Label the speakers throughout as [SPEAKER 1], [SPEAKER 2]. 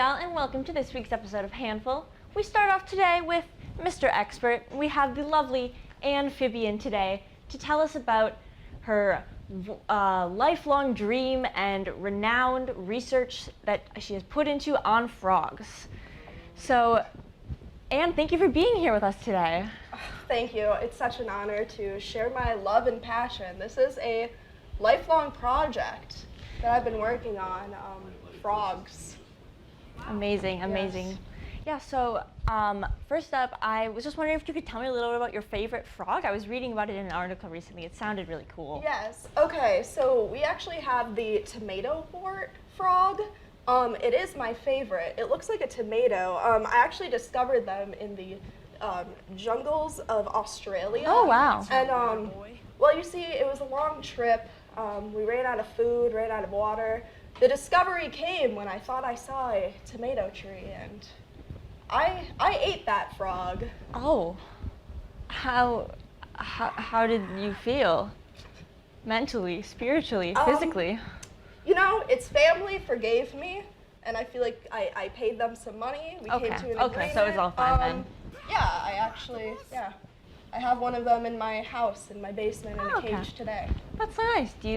[SPEAKER 1] y'all, and welcome to this week's episode of Handful. We start off today with Mr. Expert. We have the lovely Amphibian today to tell us about her lifelong dream and renowned research that she has put into on frogs. So, Anne, thank you for being here with us today.
[SPEAKER 2] Thank you. It's such an honor to share my love and passion. This is a lifelong project that I've been working on, frogs.
[SPEAKER 1] Amazing, amazing.
[SPEAKER 2] Yes.
[SPEAKER 1] Yeah, so first up, I was just wondering if you could tell me a little bit about your favorite frog. I was reading about it in an article recently. It sounded really cool.
[SPEAKER 2] Yes. Okay, so we actually have the tomato wort frog. It is my favorite. It looks like a tomato. I actually discovered them in the jungles of Australia.
[SPEAKER 1] Oh, wow.
[SPEAKER 2] And well, you see, it was a long trip. We ran out of food, ran out of water. The discovery came when I thought I saw a tomato tree, and I ate that frog.
[SPEAKER 1] Oh, how did you feel? Mentally, spiritually, physically?
[SPEAKER 2] You know, its family forgave me, and I feel like I paid them some money. We came to an agreement.
[SPEAKER 1] Okay, so it's all fine then.
[SPEAKER 2] Yeah, I have one of them in my house, in my basement, in a cage today.
[SPEAKER 1] That's nice. Do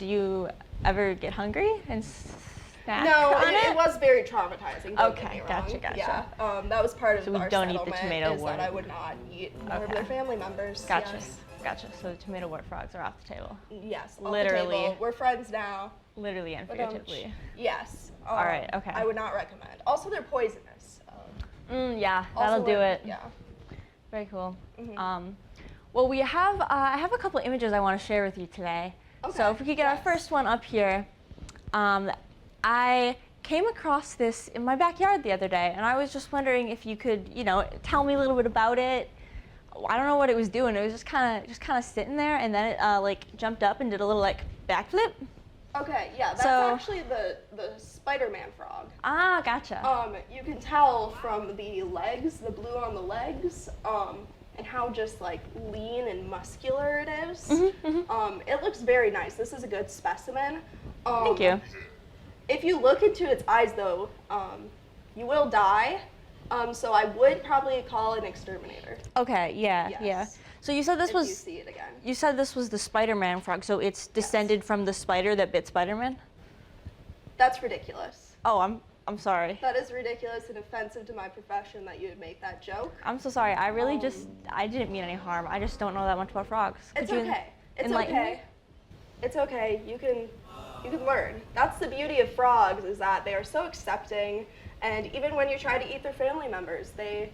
[SPEAKER 1] you ever get hungry and snack
[SPEAKER 2] No,
[SPEAKER 1] on it?
[SPEAKER 2] It was very traumatizing. Don't get me wrong.
[SPEAKER 1] Gotcha.
[SPEAKER 2] Yeah, that was part of
[SPEAKER 1] So we
[SPEAKER 2] our
[SPEAKER 1] don't eat
[SPEAKER 2] settlement.
[SPEAKER 1] the tomato
[SPEAKER 2] is
[SPEAKER 1] wort.
[SPEAKER 2] that I would not eat more of their family members.
[SPEAKER 1] Gotcha.
[SPEAKER 2] Yes.
[SPEAKER 1] Gotcha. So the tomato wort frogs are off the table.
[SPEAKER 2] Yes, off
[SPEAKER 1] Literally.
[SPEAKER 2] the table. We're friends now.
[SPEAKER 1] Literally and
[SPEAKER 2] But,
[SPEAKER 1] figuratively.
[SPEAKER 2] Yes.
[SPEAKER 1] All right. Okay.
[SPEAKER 2] I would not recommend. Also, they're poisonous.
[SPEAKER 1] Yeah, that'll do it.
[SPEAKER 2] Yeah.
[SPEAKER 1] Very cool.
[SPEAKER 2] Mm-hmm.
[SPEAKER 1] Well, I have a couple images I want to share with you today.
[SPEAKER 2] Okay.
[SPEAKER 1] So if we could get our first one up here. I came across this in my backyard the other day, and I was just wondering if you could, tell me a little bit about it. I don't know what it was doing. It was just kind of sitting there, and then it jumped up and did a little backflip.
[SPEAKER 2] Okay, yeah, that's actually the Spider-Man frog.
[SPEAKER 1] Ah, gotcha.
[SPEAKER 2] You can tell from the legs, the blue on the legs, and how just lean and muscular it is. It looks very nice. This is a good specimen.
[SPEAKER 1] Thank you.
[SPEAKER 2] If you look into its eyes, though, you will die. So I would probably call an exterminator.
[SPEAKER 1] Okay, yeah,
[SPEAKER 2] Yes.
[SPEAKER 1] yeah. So you said this was.
[SPEAKER 2] You see it again.
[SPEAKER 1] You said this was the Spider-Man frog, so it's descended from the spider that bit Spider-Man?
[SPEAKER 2] That's ridiculous.
[SPEAKER 1] Oh, I'm sorry.
[SPEAKER 2] That is ridiculous and offensive to my profession that you would make that joke.
[SPEAKER 1] I'm so sorry. I really I didn't mean any harm. I just don't know that much about frogs.
[SPEAKER 2] It's okay. It's
[SPEAKER 1] enlighten me?
[SPEAKER 2] okay. It's okay. You can learn. That's the beauty of frogs, is that they are so accepting, and even when you try to eat their family members, they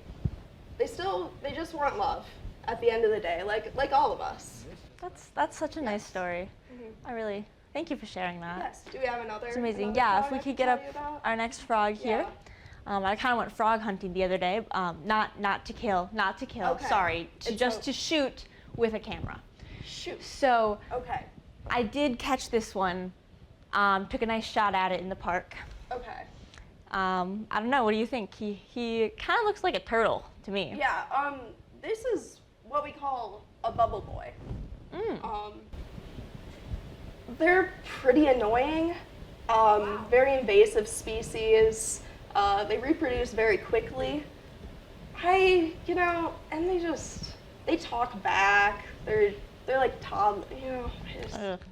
[SPEAKER 2] just want love at the end of the day, like all of us.
[SPEAKER 1] That's such a nice story. I really thank you for sharing that.
[SPEAKER 2] Yes. Do we have another?
[SPEAKER 1] It's amazing.
[SPEAKER 2] another
[SPEAKER 1] Yeah,
[SPEAKER 2] frog
[SPEAKER 1] if we
[SPEAKER 2] I
[SPEAKER 1] could
[SPEAKER 2] can
[SPEAKER 1] get
[SPEAKER 2] tell
[SPEAKER 1] up
[SPEAKER 2] you about?
[SPEAKER 1] our next frog here. I kind of went frog hunting the other day. Not to kill.
[SPEAKER 2] Okay.
[SPEAKER 1] Sorry,
[SPEAKER 2] It's
[SPEAKER 1] to shoot with a camera.
[SPEAKER 2] Shoot.
[SPEAKER 1] So
[SPEAKER 2] Okay.
[SPEAKER 1] I did catch this one. Took a nice shot at it in the park.
[SPEAKER 2] Okay.
[SPEAKER 1] I don't know. What do you think? He kind of looks like a turtle to me.
[SPEAKER 2] Yeah. This is what we call a bubble boy. They're pretty annoying. Very invasive species. They reproduce very quickly. And they talk back. They're like toddlers,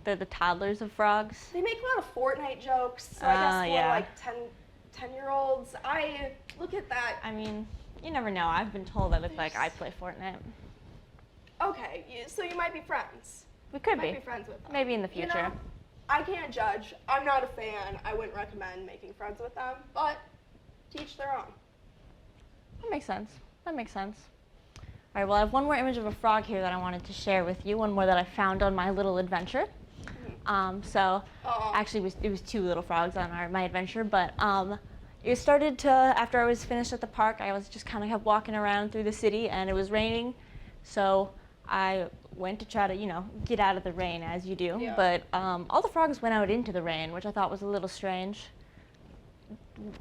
[SPEAKER 1] They're the toddlers of frogs.
[SPEAKER 2] They make a lot of Fortnite jokes, so I guess more
[SPEAKER 1] yeah.
[SPEAKER 2] like 10-year-olds. I look at that.
[SPEAKER 1] I mean, you never know. I've been told I look like I play Fortnite.
[SPEAKER 2] Okay, so you might be friends.
[SPEAKER 1] We could
[SPEAKER 2] Might be friends with them.
[SPEAKER 1] Maybe in the future.
[SPEAKER 2] I can't judge. I'm not a fan. I wouldn't recommend making friends with them, but to each their own.
[SPEAKER 1] That makes sense. All right, well, I have one more image of a frog here that I wanted to share with you, one more that I found on my little adventure. Actually, it was two little frogs on my adventure, but it started after I was finished at the park, I was just kind of kept walking around through the city, and it was raining, so I went to try to, get out of the rain, as you do,
[SPEAKER 2] Yeah.
[SPEAKER 1] but all the frogs went out into the rain, which I thought was a little strange.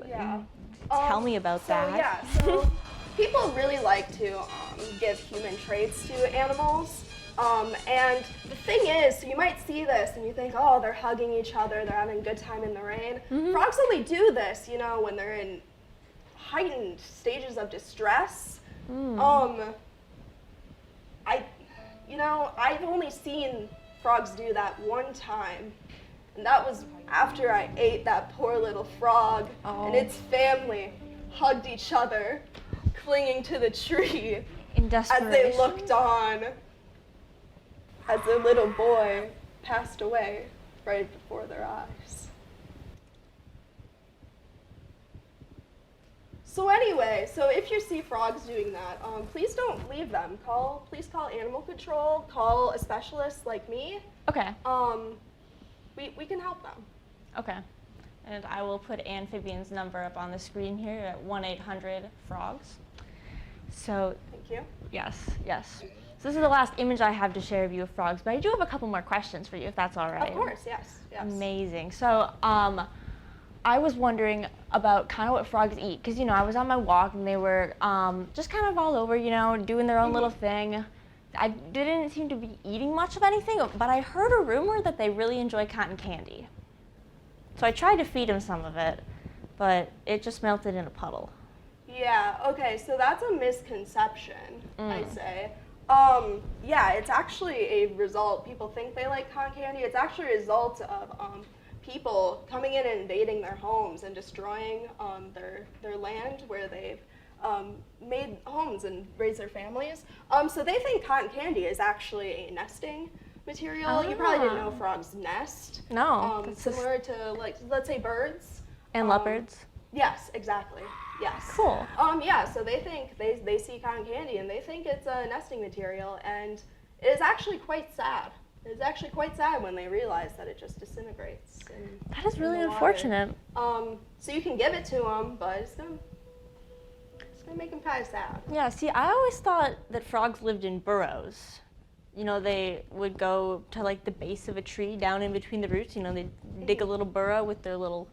[SPEAKER 2] Yeah.
[SPEAKER 1] Tell me about that.
[SPEAKER 2] Yeah, so people really like to give human traits to animals. And the thing is, so you might see this and you think, oh, they're hugging each other, they're having a good time in the rain. Frogs only do this, when they're in heightened stages of distress. I've only seen frogs do that one time, and that was after I ate that poor little frog, and its family hugged each other, clinging to the tree
[SPEAKER 1] In
[SPEAKER 2] as
[SPEAKER 1] desperation.
[SPEAKER 2] they looked on as their little boy passed away right before their eyes. So anyway, if you see frogs doing that, please don't leave them. Please call animal control, call a specialist like me.
[SPEAKER 1] Okay.
[SPEAKER 2] We can help them.
[SPEAKER 1] Okay. And I will put Amphibian's number up on the screen here at 1-800-FROGS. So,
[SPEAKER 2] Thank you.
[SPEAKER 1] yes. So this is the last image I have to share of you of frogs, but I do have a couple more questions for you, if that's all right.
[SPEAKER 2] Of course, yes.
[SPEAKER 1] Amazing. So, I was wondering about kind of what frogs eat, because, I was on my walk and they were just kind of all over, doing their own little thing. I didn't seem to be eating much of anything, but I heard a rumor that they really enjoy cotton candy. So I tried to feed them some of it, but it just melted in a puddle.
[SPEAKER 2] Yeah, okay, so that's a misconception, I'd say. It's actually a result. People think they like cotton candy. It's actually a result of people coming in and invading their homes and destroying their land where they've made homes and raised their families. So they think cotton candy is actually a nesting material. You probably didn't know frogs nest.
[SPEAKER 1] No.
[SPEAKER 2] Similar to, let's say birds.
[SPEAKER 1] And leopards.
[SPEAKER 2] Yes, exactly. Yes.
[SPEAKER 1] Cool.
[SPEAKER 2] So they think they see cotton candy and they think it's a nesting material, and it is actually quite sad. It's actually quite sad when they realize that it just disintegrates.
[SPEAKER 1] That is really
[SPEAKER 2] in the water.
[SPEAKER 1] unfortunate.
[SPEAKER 2] So you can give it to them, but it's gonna make them kind of sad.
[SPEAKER 1] Yeah, see, I always thought that frogs lived in burrows. They would go to like the base of a tree down in between the roots. They'd dig a little burrow with their little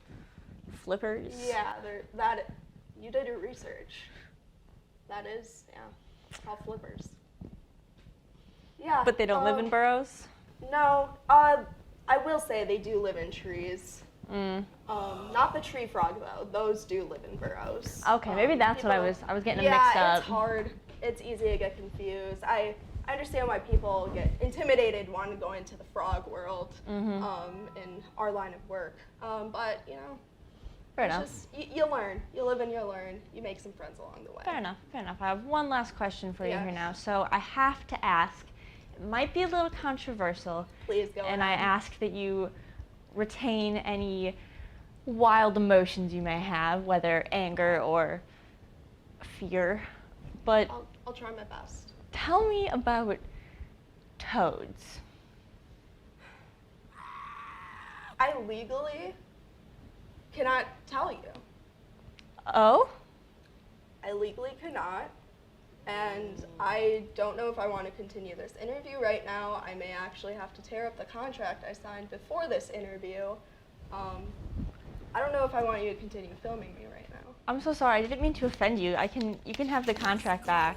[SPEAKER 1] flippers.
[SPEAKER 2] Yeah, you did your research. That is, called flippers. Yeah.
[SPEAKER 1] But they don't live in burrows?
[SPEAKER 2] No, I will say they do live in trees. Not the tree frog though; those do live in burrows.
[SPEAKER 1] Okay, maybe that's what I was getting them mixed up.
[SPEAKER 2] Yeah, it's hard. It's easy to get confused. I understand why people get intimidated wanting to go into the frog world in our line of work. But
[SPEAKER 1] Fair enough.
[SPEAKER 2] You learn. You live and you learn. You make some friends along the way.
[SPEAKER 1] Fair enough. I have one last question for you
[SPEAKER 2] Yeah.
[SPEAKER 1] here now. So I have to ask. It might be a little controversial.
[SPEAKER 2] Please go
[SPEAKER 1] And
[SPEAKER 2] ahead.
[SPEAKER 1] I ask that you retain any wild emotions you may have, whether anger or fear. But
[SPEAKER 2] I'll try my best.
[SPEAKER 1] tell me about toads.
[SPEAKER 2] I legally cannot tell you.
[SPEAKER 1] Oh?
[SPEAKER 2] I legally cannot, and I don't know if I want to continue this interview right now. I may actually have to tear up the contract I signed before this interview. I don't know if I want you to continue filming me right now.
[SPEAKER 1] I'm so sorry. I didn't mean to offend you. You can have the contract back.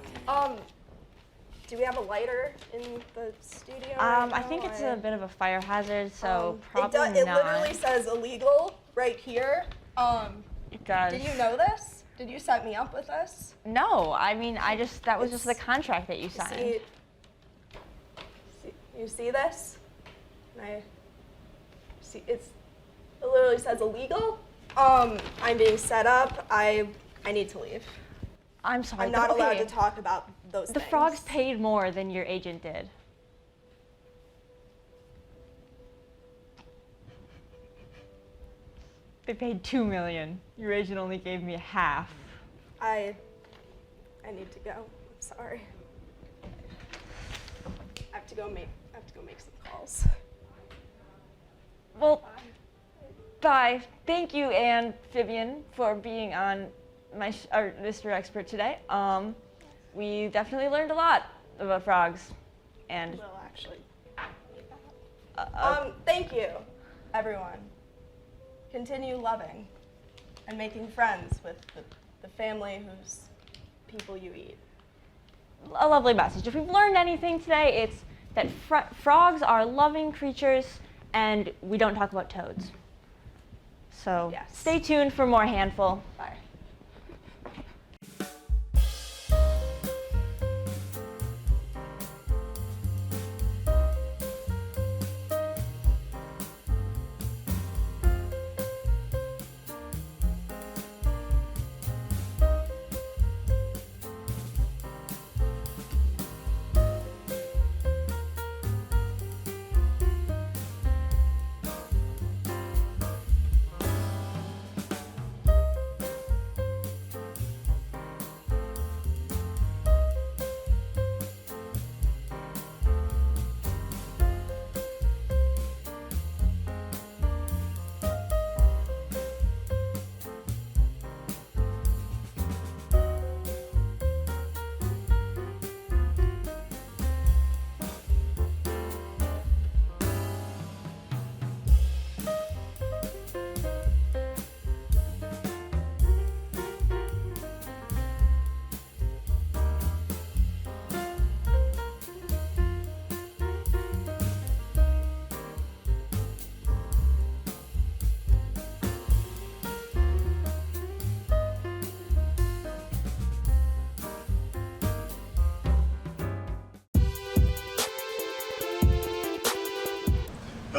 [SPEAKER 2] Do we have a lighter in the studio right now?
[SPEAKER 1] I think it's a bit of a fire hazard, so probably
[SPEAKER 2] it
[SPEAKER 1] not.
[SPEAKER 2] literally says illegal right here.
[SPEAKER 1] It does.
[SPEAKER 2] Did you know this? Did you set me up with this?
[SPEAKER 1] No, I mean, that was just the contract that you signed.
[SPEAKER 2] You see this? It literally says illegal. I'm being set up. I need to leave.
[SPEAKER 1] I'm sorry.
[SPEAKER 2] I'm not
[SPEAKER 1] but
[SPEAKER 2] allowed
[SPEAKER 1] okay.
[SPEAKER 2] to talk about those
[SPEAKER 1] The
[SPEAKER 2] things.
[SPEAKER 1] frogs paid more than your agent did. They paid $2 million. Your agent only gave me half.
[SPEAKER 2] I need to go. I'm sorry. I have to go make some calls.
[SPEAKER 1] Well, bye. Thank you, Amphibian, for being on Mr. Expert today. We definitely learned a lot about frogs, and
[SPEAKER 2] Will actually. Thank you, everyone. Continue loving and making friends with the family whose people you eat.
[SPEAKER 1] a lovely message. If we've learned anything today, it's that frogs are loving creatures, and we don't talk about toads. So
[SPEAKER 2] Yes.
[SPEAKER 1] stay tuned for more Handful.
[SPEAKER 2] Bye.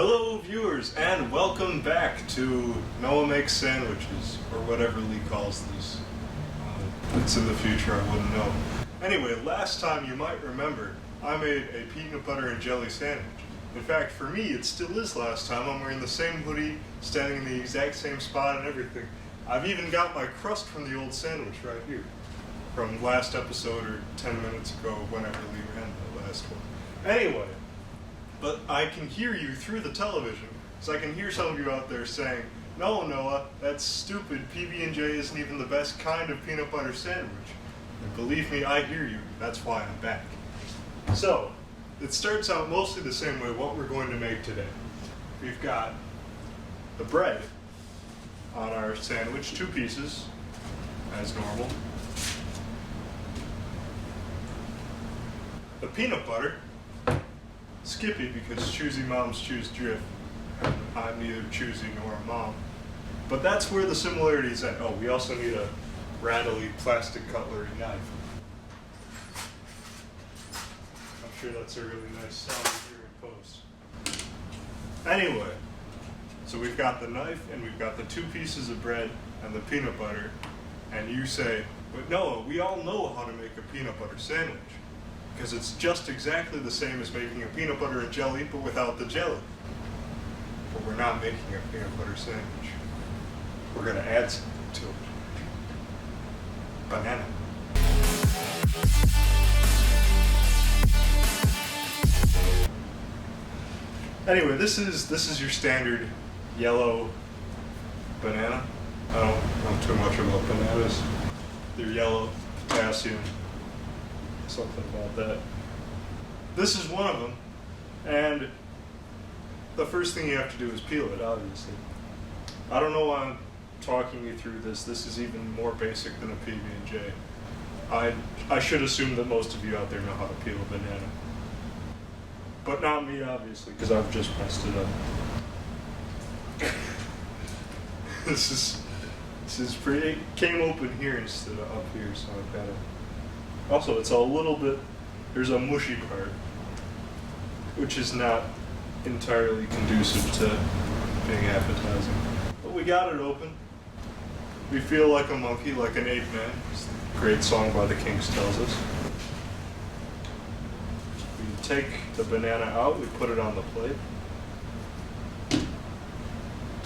[SPEAKER 3] Hello viewers, and welcome back to Noah Makes Sandwiches, or whatever Lee calls these. It's in the future, I wouldn't know. Anyway, last time you might remember, I made a peanut butter and jelly sandwich. In fact, for me, it still is last time. I'm wearing the same hoodie, standing in the exact same spot and everything. I've even got my crust from the old sandwich right here, from last episode or 10 minutes ago, whenever Lee ran the last one. Anyway, but I can hear you through the television, so I can hear some of you out there saying, "No, Noah, that's stupid. PB&J isn't even the best kind of peanut butter sandwich." And believe me, I hear you. That's why I'm back. So, it starts out mostly the same way what we're going to make today. We've got the bread on our sandwich, 2 pieces, as normal. The peanut butter, Skippy, because choosy moms choose drift. I'm neither choosy nor a mom. But that's where the similarity is at. Oh, we also need a rattly plastic cutlery knife. I'm sure that's a really nice sound here in post. Anyway, so we've got the knife and we've got the 2 pieces of bread and the peanut butter. And you say, "But Noah, we all know how to make a peanut butter sandwich, because it's just exactly the same as making a peanut butter and jelly, but without the jelly." But we're not making a peanut butter sandwich. We're going to add something to it. Banana. Anyway, this is your standard yellow banana. I don't know too much about bananas. They're yellow, potassium, something about that. This is one of them, and the first thing you have to do is peel it, obviously. I don't know why I'm talking you through this. This is even more basic than a PB&J. I should assume that most of you out there know how to peel a banana. But not me, obviously, because I've just messed it up. This is pretty, it came open here instead of up here, so I've got to. Also, it's a little bit, there's a mushy part, which is not entirely conducive to being appetizing. But we got it open. We feel like a monkey, like an ape man. It's a great song by the Kinks tells us. We take the banana out, we put it on the plate.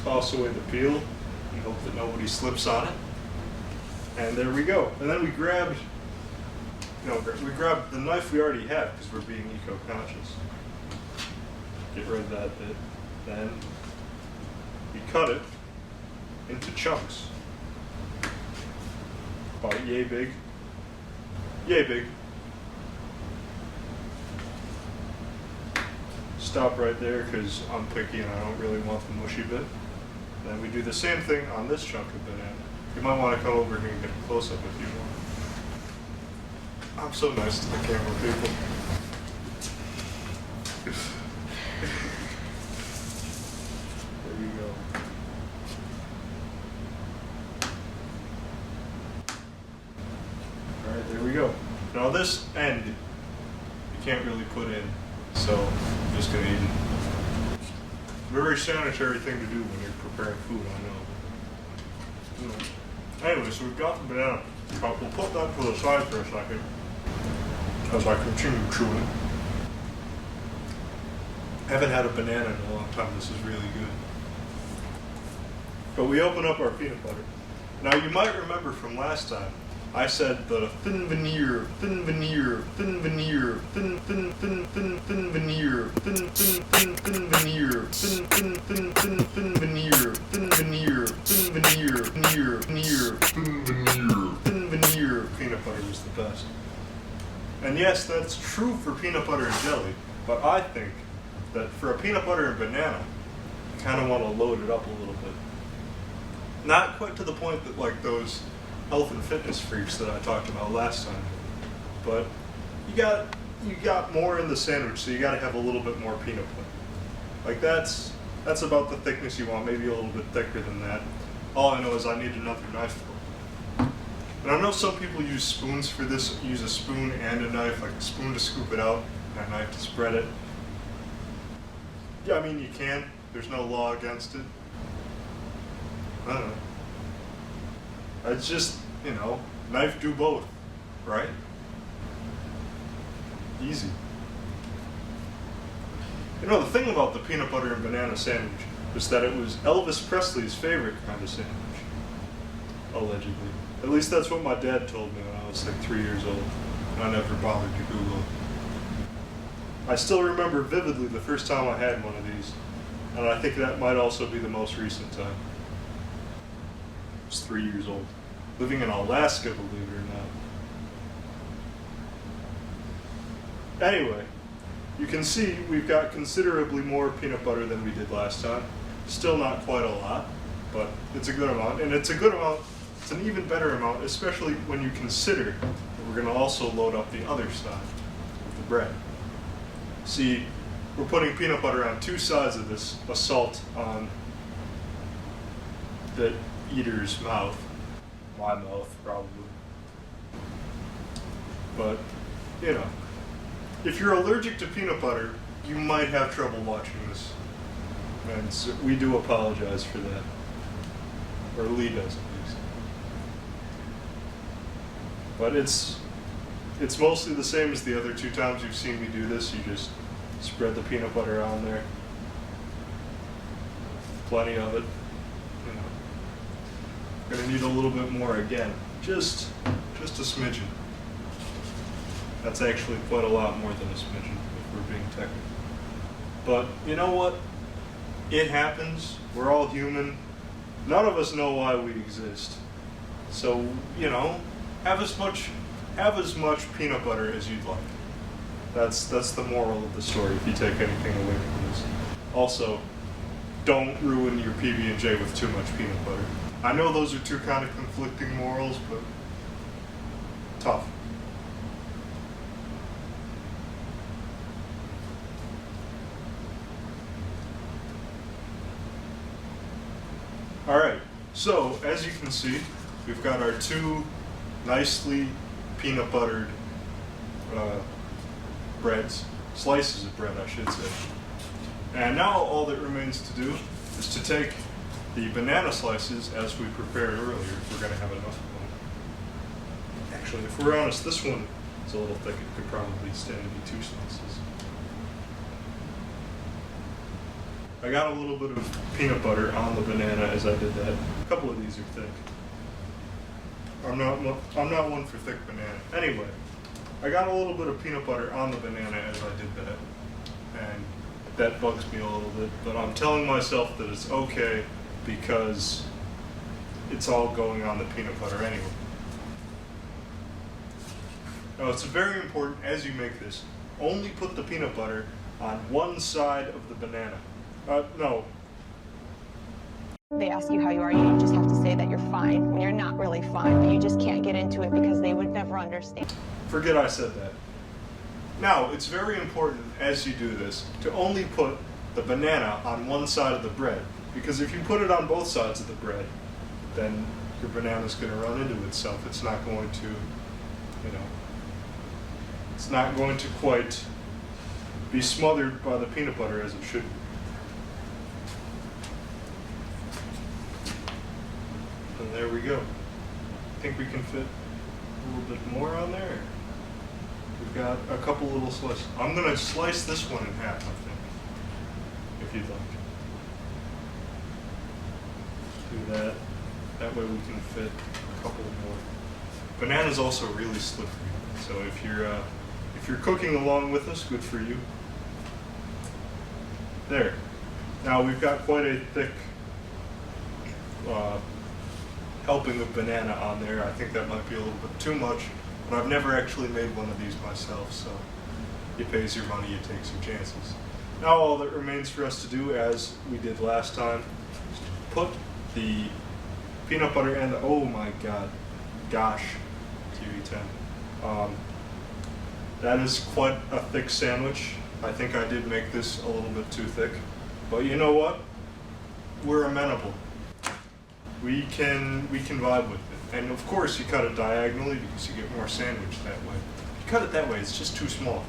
[SPEAKER 3] Toss away the peel and hope that nobody slips on it. And there we go. And then we grabbed the knife we already have because we're being eco-conscious. Get rid of that bit. Then we cut it into chunks. About yay big. Yay big. Stop right there because I'm picky and I don't really want the mushy bit. Then we do the same thing on this chunk of banana. You might want to come over here and get a close-up if you want. I'm so nice to the camera people. There you go. Alright, there we go. Now this end, you can't really put in, so I'm just going to eat it. Very sanitary thing to do when you're preparing food, I know. Anyway, so we've got the banana. We'll put that to the side for a second as I continue chewing. I haven't had a banana in a long time. This is really good. But we open up our peanut butter. Now you might remember from last time, I said the thin veneer, thin veneer, thin veneer, thin veneer, thin veneer, thin veneer, thin veneer, thin veneer peanut butter was the best. And yes, that's true for peanut butter and jelly, but I think that for a peanut butter and banana, you kind of want to load it up a little bit. Not quite to the point that like those health and fitness freaks that I talked about last time, but you got more in the sandwich, so you got to have a little bit more peanut butter. Like that's about the thickness you want, maybe a little bit thicker than that. All I know is I need another knife for it. And I know some people use spoons for this, use a spoon and a knife, like a spoon to scoop it out and a knife to spread it. Yeah, I mean, you can. There's no law against it. I don't know. It's just, knife do both, right? Easy. The thing about the peanut butter and banana sandwich was that it was Elvis Presley's favorite kind of sandwich. Allegedly. At least that's what my dad told me when I was like 3 years old, and I never bothered to Google it. I still remember vividly the first time I had one of these, and I think that might also be the most recent time. I was 3 years old. Living in Alaska, believe it or not. Anyway, you can see we've got considerably more peanut butter than we did last time. Still not quite a lot, but it's a good amount, and it's a good amount. It's an even better amount, especially when you consider that we're going to also load up the other side with the bread. See, we're putting peanut butter on two sides of this assault on the eater's mouth. My mouth, probably. But, if you're allergic to peanut butter, you might have trouble watching this. And so we do apologize for that. Or Lee does, at least. But it's mostly the same as the other two times you've seen me do this. You just spread the peanut butter on there. Plenty of it. Gonna need a little bit more again. Just a smidgen. That's actually quite a lot more than a smidgen, if we're being technical. But you know what? It happens. We're all human. None of us know why we exist. So, have as much peanut butter as you'd like. That's the moral of the story, if you take anything away from this. Also, don't ruin your PB&J with too much peanut butter. I know those are two kind of conflicting morals, but tough. Alright, so as you can see, we've got our two nicely peanut buttered breads, slices of bread I should say. And now all that remains to do is to take the banana slices as we prepared earlier, if we're going to have enough of them. Actually, if we're honest, this one is a little thick. It could probably stand to be 2 slices. I got a little bit of peanut butter on the banana as I did that. A couple of these are thick. I'm not one for thick banana. Anyway, I got a little bit of peanut butter on the banana as I did that. And that bugs me a little bit, but I'm telling myself that it's okay because it's all going on the peanut butter anyway. Now it's very important as you make this, only put the peanut butter on one side of the banana. No.
[SPEAKER 4] They ask you how you are, you just have to say that you're fine when you're not really fine, but you just can't get into it because they would never understand.
[SPEAKER 3] Forget I said that. Now, it's very important as you do this to only put the banana on one side of the bread, because if you put it on both sides of the bread, then your banana's going to run into itself. It's not going to, it's not going to quite be smothered by the peanut butter as it should be. And there we go. I think we can fit a little bit more on there. We've got a couple little slices. I'm going to slice this one in half, I think, if you'd like. Do that. That way we can fit a couple more. Banana's also really slippery, so if you're cooking along with us, good for you. There. Now we've got quite a thick helping of banana on there. I think that might be a little bit too much, but I've never actually made one of these myself, so you pays your money, you takes your chances. Now all that remains for us to do, as we did last time, is to put the peanut butter and oh my god, gosh, TV10. That is quite a thick sandwich. I think I did make this a little bit too thick, but you know what? We're amenable. We can vibe with it. And of course you cut it diagonally because you get more sandwich that way. If you cut it that way, it's just too small.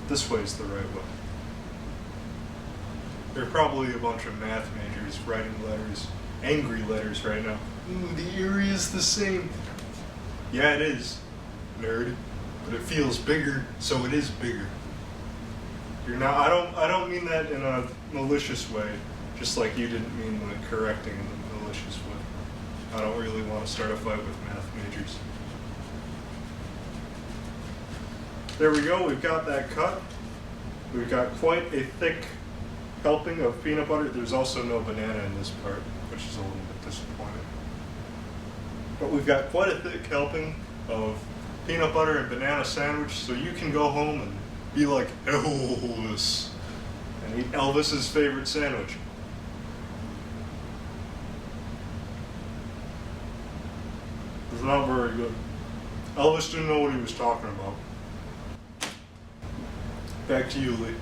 [SPEAKER 3] This way is the right way. There are probably a bunch of math majors writing letters, angry letters right now. Ooh, the area is the same. Yeah, it is, nerd. But it feels bigger, so it is bigger. You're not. I don't mean that in a malicious way. Just like you didn't mean the correcting in a malicious way. I don't really want to start a fight with math majors. There we go. We've got that cut. We've got quite a thick helping of peanut butter. There's also no banana in this part, which is a little bit disappointing. But we've got quite a thick helping of peanut butter and banana sandwich, so you can go home and be like Elvis and eat Elvis's favorite sandwich. It's not very good. Elvis didn't know what he was talking about. Back to you, Lee.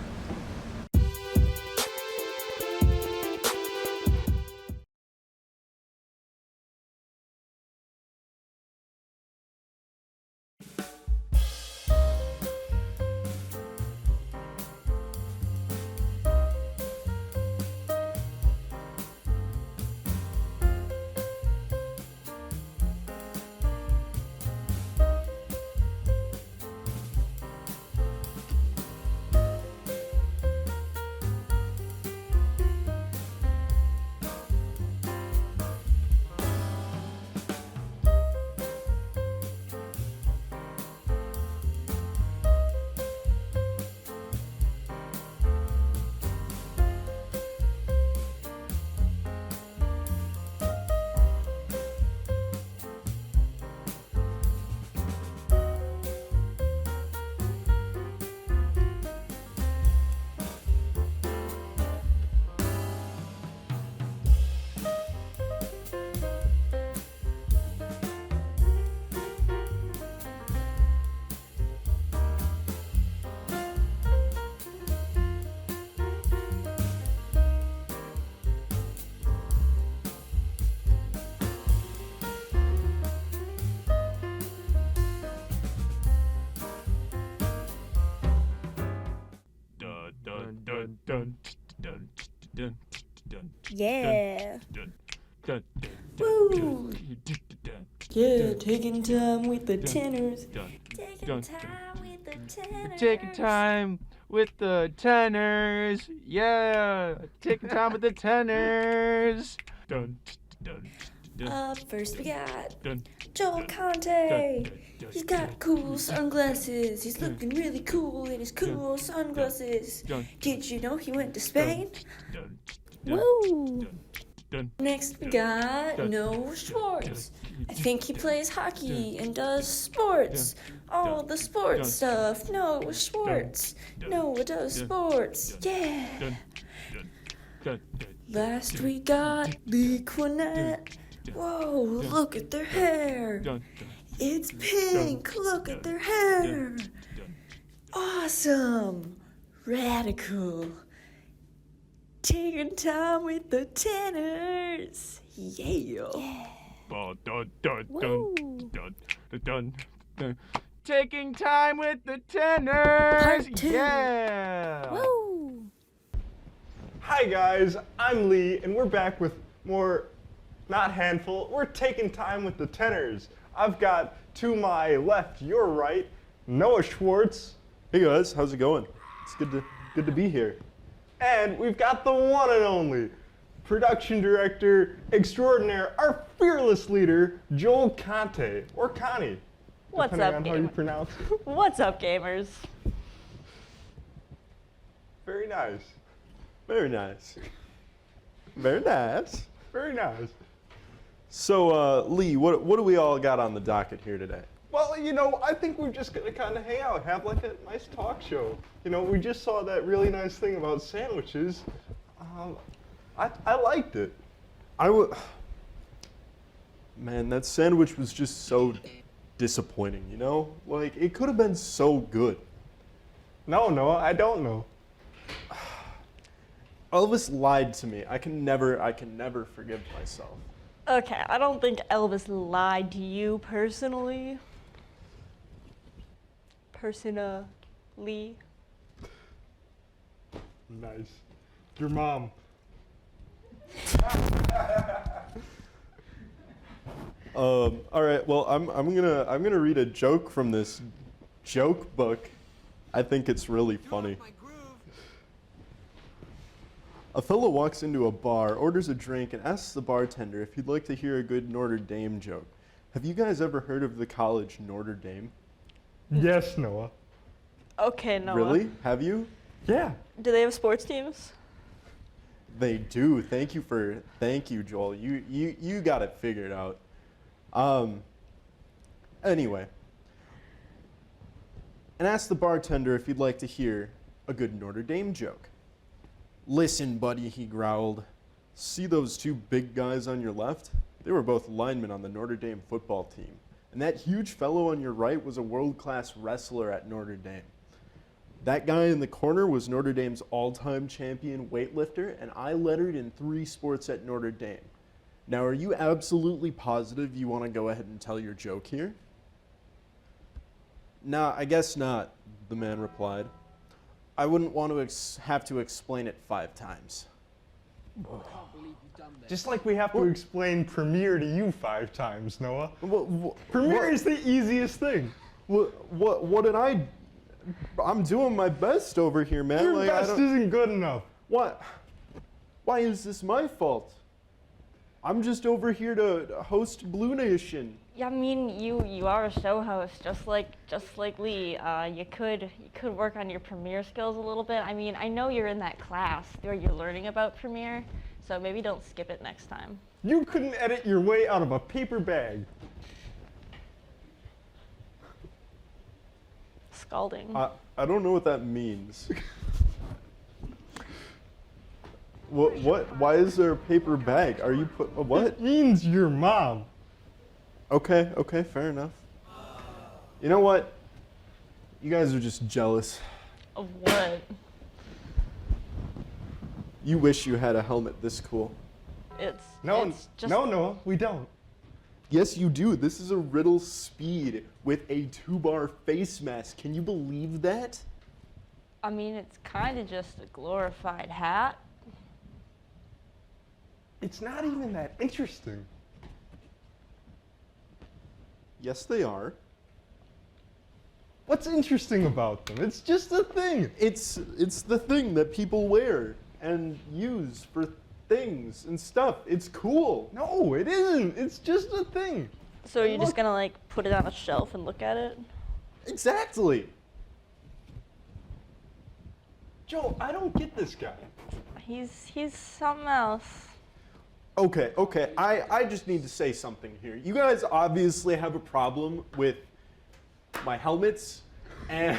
[SPEAKER 1] Yeah. Woo. Yeah, taking time with the tenors. Taking time with the tenors.
[SPEAKER 5] Taking time with the tenors. Yeah, taking time with the tenors.
[SPEAKER 1] First we got Joel Conte. He's got cool sunglasses. He's looking really cool in his cool sunglasses. Did you know he went to Spain? Woo! Next we got Noah Schwartz. I think he plays hockey and does sports. All the sports stuff. Noah Schwartz. Noah does sports. Yeah! Last we got Lee Quinette. Whoa, look at their hair. It's pink. Look at their hair. Awesome. Radical. Taking time with the tenors. Yeah.
[SPEAKER 5] Taking time with the tenors.
[SPEAKER 1] Part 2.
[SPEAKER 5] Yeah.
[SPEAKER 1] Woo.
[SPEAKER 6] Hi guys, I'm Lee, and we're back with more, not handful, we're taking time with the tenors. I've got to my left, your right, Noah Schwartz.
[SPEAKER 7] Hey guys, how's it going? It's good to be here.
[SPEAKER 6] And we've got the one and only production director extraordinaire, our fearless leader, Joel Conte, or Connie,
[SPEAKER 1] What's
[SPEAKER 6] depending
[SPEAKER 1] up,
[SPEAKER 6] on how you
[SPEAKER 1] gamer?
[SPEAKER 6] pronounce it.
[SPEAKER 1] What's up, gamers?
[SPEAKER 6] Very nice.
[SPEAKER 7] Very nice. Very nice.
[SPEAKER 6] Very nice.
[SPEAKER 7] So, Lee, what do we all got on the docket here today?
[SPEAKER 6] Well, you know, I think we're just gonna kind of hang out, have like a nice talk show. You know, we just saw that really nice thing about sandwiches. I liked it.
[SPEAKER 7] Man, that sandwich was just so disappointing, you know? Like, it could have been so good.
[SPEAKER 6] No, I don't know.
[SPEAKER 7] Elvis lied to me. I can never forgive myself.
[SPEAKER 1] Okay, I don't think Elvis lied to you personally. Personally.
[SPEAKER 6] Nice. Your mom.
[SPEAKER 7] All right. Well, I'm gonna read a joke from this joke book. I think it's really funny. A fellow walks into a bar, orders a drink, and asks the bartender if he'd like to hear a good Notre Dame joke. Have you guys ever heard of the college Notre Dame?
[SPEAKER 6] Yes, Noah.
[SPEAKER 1] Okay, Noah.
[SPEAKER 7] Really? Have you?
[SPEAKER 6] Yeah.
[SPEAKER 1] Do they have sports teams?
[SPEAKER 7] They do. Thank you, Joel. You got it figured out. Anyway, and asked the bartender if he'd like to hear a good Notre Dame joke. Listen, buddy, he growled. See those two big guys on your left? They were both linemen on the Notre Dame football team. And that huge fellow on your right was a world-class wrestler at Notre Dame. That guy in the corner was Notre Dame's all-time champion weightlifter, and I lettered in 3 sports at Notre Dame. Now, are you absolutely positive you want to go ahead and tell your joke here? Nah, I guess not, the man replied. I wouldn't want to have to explain it 5 times.
[SPEAKER 6] Just like we have to explain Premiere to you 5 times, Noah. Premiere
[SPEAKER 7] What?
[SPEAKER 6] is the easiest thing.
[SPEAKER 7] What did I... I'm doing my best over here, man.
[SPEAKER 6] Your
[SPEAKER 7] Like,
[SPEAKER 6] best isn't good enough.
[SPEAKER 7] What? Why is this my fault? I'm just over here to host Blue Nation.
[SPEAKER 1] Yeah, I mean, you are a show host, just like Lee. You could work on your Premiere skills a little bit. I mean, I know you're in that class where you're learning about Premiere, so maybe don't skip it next time.
[SPEAKER 6] You couldn't edit your way out of a paper bag.
[SPEAKER 1] Scalding.
[SPEAKER 7] I don't know what that means. What? Why is there a paper bag? Are you what?
[SPEAKER 6] It means your mom.
[SPEAKER 7] Okay, fair enough. You know what? You guys are just jealous.
[SPEAKER 1] Of what?
[SPEAKER 7] You wish you had a helmet this cool.
[SPEAKER 1] It's
[SPEAKER 6] No,
[SPEAKER 1] just,
[SPEAKER 6] no, Noah, we don't.
[SPEAKER 7] Yes, you do. This is a Riddle Speed with a 2-bar face mask. Can you believe that?
[SPEAKER 1] I mean, it's kind of just a glorified hat.
[SPEAKER 6] It's not even that interesting.
[SPEAKER 7] Yes, they are.
[SPEAKER 6] What's interesting about them? It's just a thing.
[SPEAKER 7] It's the thing that people wear and use for things and stuff. It's cool.
[SPEAKER 6] No, it isn't. It's just a thing.
[SPEAKER 1] So you're just
[SPEAKER 6] Look.
[SPEAKER 1] gonna like put it on a shelf and look at it?
[SPEAKER 7] Exactly.
[SPEAKER 6] Joe, I don't get this guy.
[SPEAKER 1] He's something else.
[SPEAKER 7] Okay. I just need to say something here. You guys obviously have a problem with my helmets, and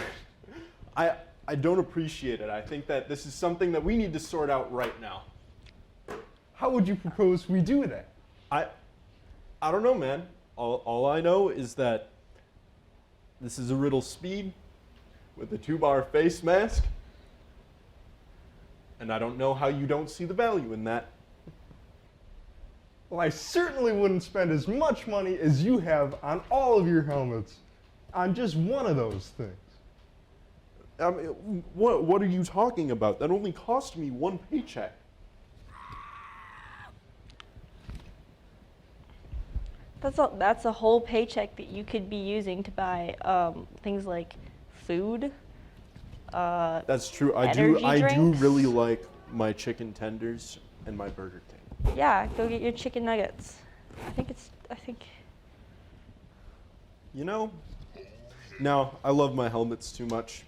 [SPEAKER 7] I don't appreciate it. I think that this is something that we need to sort out right now.
[SPEAKER 6] How would you propose we do that?
[SPEAKER 7] I don't know, man. All I know is that this is a Riddle Speed with a 2-bar face mask, and I don't know how you don't see the value in that.
[SPEAKER 6] Well, I certainly wouldn't spend as much money as you have on all of your helmets on just one of those things.
[SPEAKER 7] I mean, what are you talking about? That only cost me 1 paycheck.
[SPEAKER 1] That's a whole paycheck that you could be using to buy things like food.
[SPEAKER 7] That's true.
[SPEAKER 1] Energy
[SPEAKER 7] I do
[SPEAKER 1] drinks?
[SPEAKER 7] really like my chicken tenders and my Burger King.
[SPEAKER 1] Yeah, go get your chicken nuggets. I think.
[SPEAKER 7] You know? No, I love my helmets too much.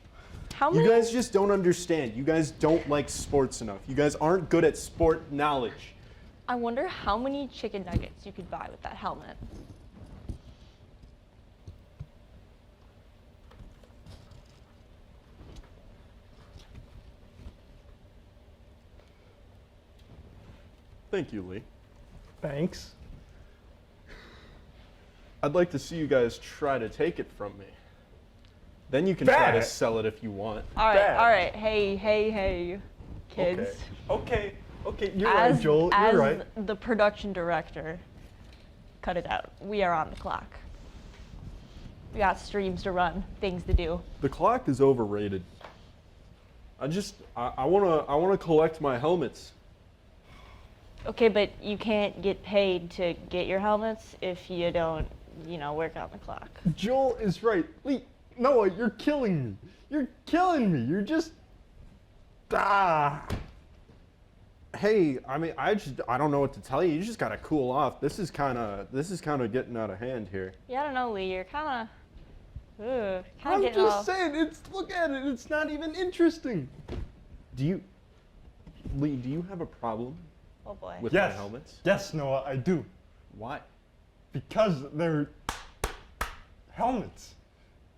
[SPEAKER 1] How
[SPEAKER 7] You
[SPEAKER 1] many?
[SPEAKER 7] guys just don't understand. You guys don't like sports enough. You guys aren't good at sport knowledge.
[SPEAKER 1] I wonder how many chicken nuggets you could buy with that helmet.
[SPEAKER 7] Thank you, Lee.
[SPEAKER 6] Thanks.
[SPEAKER 7] I'd like to see you guys try to take it from me. Then you can try to
[SPEAKER 6] Bad.
[SPEAKER 7] sell it if you want.
[SPEAKER 6] Bad.
[SPEAKER 1] All right. Hey, kids.
[SPEAKER 6] Okay. You're right, Joel.
[SPEAKER 1] As
[SPEAKER 6] You're right.
[SPEAKER 1] the production director, cut it out. We are on the clock. We got streams to run, things to do.
[SPEAKER 7] The clock is overrated. I wanna collect my helmets.
[SPEAKER 1] Okay, but you can't get paid to get your helmets if you don't, work on the clock.
[SPEAKER 6] Joel is right. Lee, Noah, you're killing me. You're killing me. You're just. Ah.
[SPEAKER 7] Hey, I mean, I don't know what to tell you. You just gotta cool off. This is kind of getting out of hand here.
[SPEAKER 1] Yeah, I don't know, Lee. You're kind of
[SPEAKER 6] I'm
[SPEAKER 1] getting all...
[SPEAKER 6] just saying. Look at it. It's not even interesting.
[SPEAKER 7] Lee, do you have a problem
[SPEAKER 1] Oh boy.
[SPEAKER 7] with
[SPEAKER 6] Yes.
[SPEAKER 7] my helmets?
[SPEAKER 6] Yes, Noah, I do.
[SPEAKER 7] Why?
[SPEAKER 6] Because they're helmets.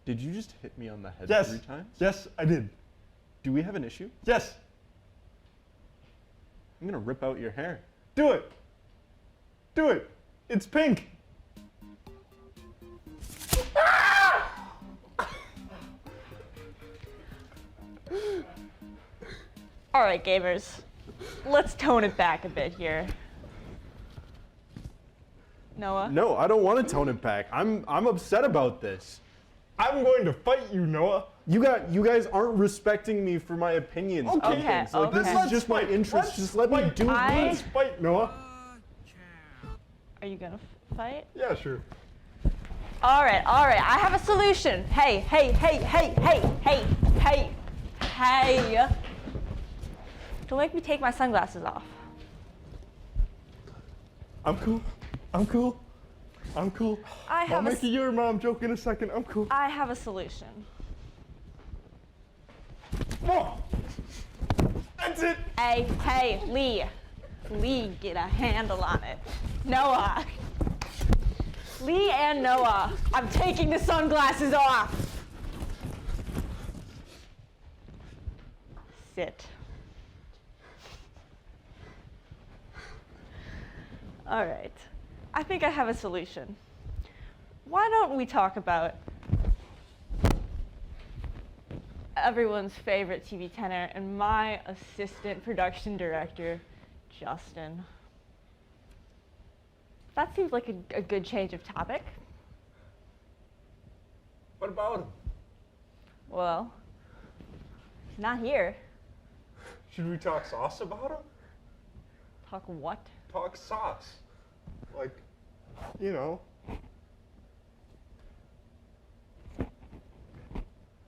[SPEAKER 7] Did you just hit me on the head
[SPEAKER 6] Yes.
[SPEAKER 7] 3 times?
[SPEAKER 6] Yes, I did.
[SPEAKER 7] Do we have an issue?
[SPEAKER 6] Yes.
[SPEAKER 7] I'm gonna rip out your hair.
[SPEAKER 6] Do it. Do it. It's pink.
[SPEAKER 1] All right, gamers. Let's tone it back a bit here. Noah?
[SPEAKER 7] No, I don't want to tone it back. I'm upset about this.
[SPEAKER 6] I'm going to fight you, Noah.
[SPEAKER 7] You guys aren't respecting me for my opinions on
[SPEAKER 6] Okay.
[SPEAKER 7] things. Like, this
[SPEAKER 1] Okay.
[SPEAKER 7] is just my interest. Just let me do it.
[SPEAKER 6] Let's fight, Noah.
[SPEAKER 1] Are you gonna fight?
[SPEAKER 6] Yeah, sure.
[SPEAKER 1] All right. I have a solution. Hey. Don't make me take my sunglasses off.
[SPEAKER 6] I'm cool. I'm cool. I'm cool.
[SPEAKER 1] I
[SPEAKER 6] I'll
[SPEAKER 1] have
[SPEAKER 6] make a your mom joke in a second. I'm cool.
[SPEAKER 1] I have a solution.
[SPEAKER 6] Oh, that's it.
[SPEAKER 1] Hey, Lee. Lee, get a handle on it. Noah. Lee and Noah, I'm taking the sunglasses off. Sit. All right. I think I have a solution. Why don't we talk about everyone's favorite TV tenor and my assistant production director, Justin. That seems like a good change of topic.
[SPEAKER 6] What about him?
[SPEAKER 1] Well, he's not here.
[SPEAKER 6] Should we talk sauce about him?
[SPEAKER 1] Talk what?
[SPEAKER 6] Talk sauce. Like, you know.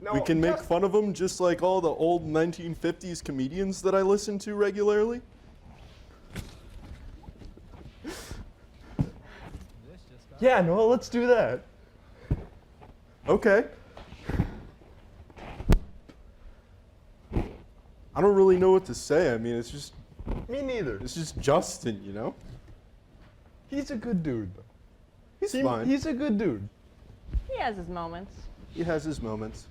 [SPEAKER 6] No,
[SPEAKER 7] We can make
[SPEAKER 6] just-
[SPEAKER 7] fun of him just like all the old 1950s comedians that I listen to regularly.
[SPEAKER 6] Yeah, no, let's do that.
[SPEAKER 7] Okay. I don't really know what to say. I mean, it's just
[SPEAKER 6] Me neither.
[SPEAKER 7] Justin, you know?
[SPEAKER 6] He's a good dude, though.
[SPEAKER 7] He's fine.
[SPEAKER 6] He's a good dude.
[SPEAKER 1] He has his moments.
[SPEAKER 7] He has his moments.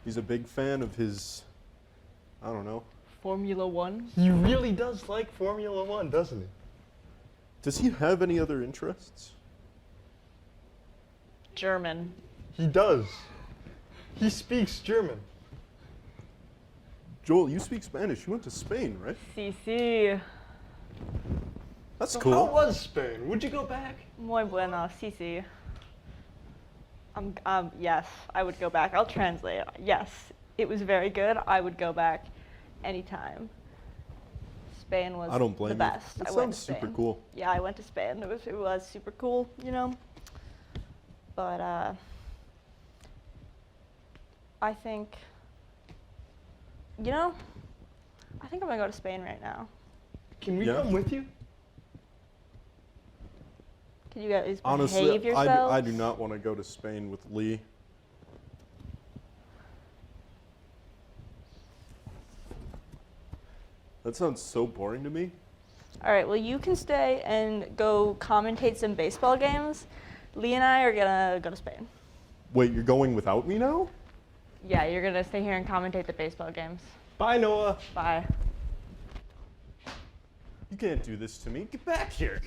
[SPEAKER 7] He's a big fan of his, I don't know.
[SPEAKER 1] Formula One.
[SPEAKER 6] He really does like Formula One, doesn't he?
[SPEAKER 7] Does he have any other interests?
[SPEAKER 1] German.
[SPEAKER 6] He does. He speaks German.
[SPEAKER 7] Joel, you speak Spanish. You went to Spain, right?
[SPEAKER 1] Sí.
[SPEAKER 7] That's
[SPEAKER 6] How
[SPEAKER 7] cool.
[SPEAKER 6] was Spain? Would you go back?
[SPEAKER 1] Muy bueno. Sí. Yes, I would go back. I'll translate. Yes, it was very good. I would go back anytime. Spain was
[SPEAKER 7] I don't blame
[SPEAKER 1] the best.
[SPEAKER 7] you. It
[SPEAKER 1] I went
[SPEAKER 7] sounds
[SPEAKER 1] to
[SPEAKER 7] super
[SPEAKER 1] Spain.
[SPEAKER 7] cool.
[SPEAKER 1] Yeah, I went to Spain. It was super cool, you know. But I think, I think I'm gonna go to Spain right now.
[SPEAKER 6] Can we
[SPEAKER 7] Yeah.
[SPEAKER 6] come with you?
[SPEAKER 1] Can you guys behave
[SPEAKER 7] Honestly,
[SPEAKER 1] yourselves?
[SPEAKER 7] I do not want to go to Spain with Lee. That sounds so boring to me.
[SPEAKER 1] All right, well, you can stay and go commentate some baseball games. Lee and I are gonna go to Spain.
[SPEAKER 7] Wait, you're going without me now?
[SPEAKER 1] Yeah, you're gonna stay here and commentate the baseball games.
[SPEAKER 6] Bye, Noah.
[SPEAKER 1] Bye.
[SPEAKER 7] You can't do this to me. Get back here.